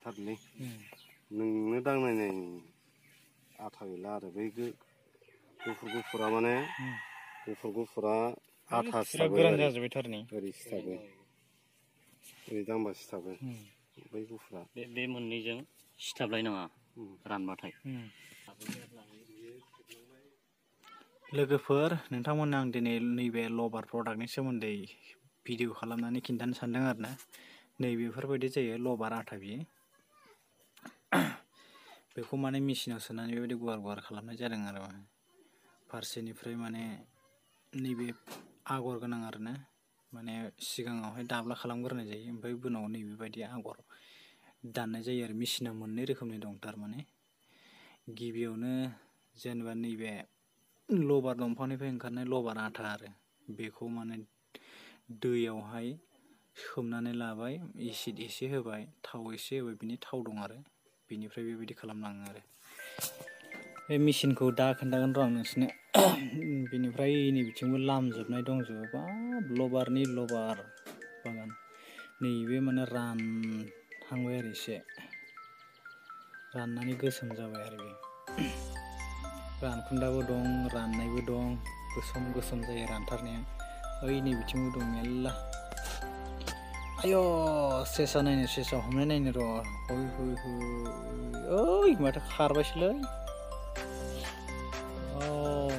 जाजोबथारलै नोंनो दांनायनाय आथा गैला आरो बै गुफुरा माने गुफुरा आथा सिथाबो गोरान जाजोबबायथारनि ओरै सिथाबो ओरै दांबा सिथाबो बै गुफुरा बे मोननैजों सिथाबलाय नाङा रानबाथाय लोगोफोर नोंथांमोननो आं दिनै नैबे लबार प्रडाक्टनि सोमोन्दै भिडिअ खालामनानै खिन्थानो सानदों आरो ना नैबेफोरबायदि जायो लबार आथा बियो बेखौ माने मेचिनाव सोनानै बेबायदि गुवार खालामनाय जादों आरो फारसेनिफ्राय माने नैबे आगर गोनां आरो ना माने सिगाङावहाय दाब्ला खालामग्रोनाय जायो ओमफ्राय उनाव नैबेबायदि आगर दाननाय जायो आरो मेचिना मोननै रोखोमनि दं थारमाने गिबियावनो जेनेबा नैबे लबार दंफांनिफ्राय ओंखारनाय लबार आथा आरो बेखौ माने दैयावहाय सोमनानै लाबाय एसिड एसे होबाय थाव एसे होबाय बिनि थाव दं आरो बेनिफ्राय बेबायदि खालामलाङो आरो बे मेचिनखौ दा खोन्थागोन र' आं नोंसोरनो बेनिफ्राय नै बिथिंबो लामजोबनाय दंजोबो बाब लबारनि लबार बागान नैबे माने रानहांबाय आरो एसे राननानै गोसोम जाबाय आरो बे रानखुन्दाबो दं राननायबो दं गोसोम जायो रानथारनाया ओइ नै बिथिंबो दं मेल्ला आय' सेसा हमनाय नायनो र' ओइ माथो खारबायसोलै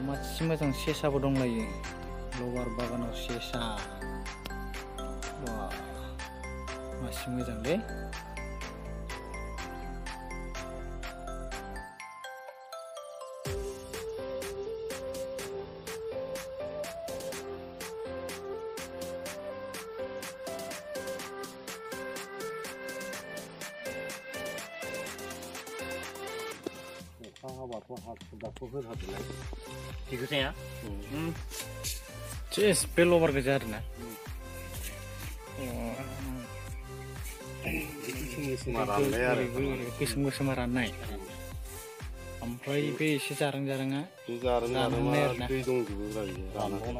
मासे मोजां सेसाबो दंलायो लबार बागानाव सेसा मासे मोजांलै बेखौ जाया सेस बे लबार गोजा आरोना गोसोमा राननाय ओमफ्राय बे एसे जारोङा रानहांनाय आरोना दै दंजोबो रानहांनाय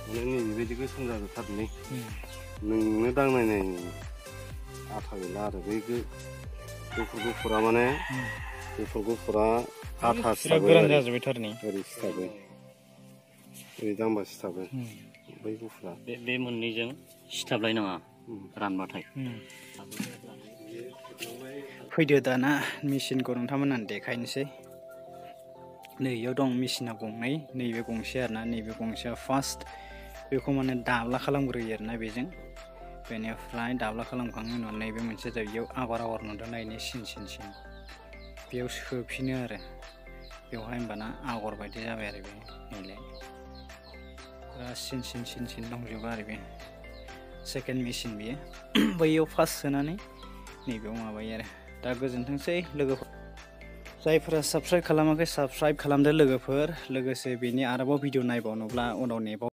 माने नैबेबायदि गोसोम जाजोबथारलै नोंनो दांनायनाय आथा गैला आरो बै गुफुरा माने गुफुरा आथा सिथाबो गोरान जाजोबबायथारनि ओरै सिथाबो ओरै दांबा सिथाबो बै गुफुरा बे मोननैजों सिथाबलाय नाङा रानबाथाय फैदो दाना मेचिनखौ नोंथांमोनहा देखायनोसै नैयाव दं मेचिना गंनै नैबे गंसे आरोना नैबे गंसेया फार्स्ट बेखौ माने दाब्ला खालामग्रोयो आरोना बेजों बेनिफ्राय दाब्ला खालामखांनायनि उनाव नैबे मोनसे जायगायाव आगर नुदों नायनो सिन बेयाव सोफिनो आरो बेवहाय होमबाना आगर बायदि जाबाय आरो बे नैलाय पुरा सिन दंजोबो आरो बे सेकेन्ड मेचिन बियो बैयाव फार्स्ट सोनानै नैबेयाव माबायो आरो दा गोजोनथोंसै लोगोफोर जायफोरा साबस्क्राइब खालामाखै साबस्क्राइब खालामदो लोगोफोर लोगोसे बेनि आरोबाव भिडिअ नायबावनोब्ला उनाव नेबाव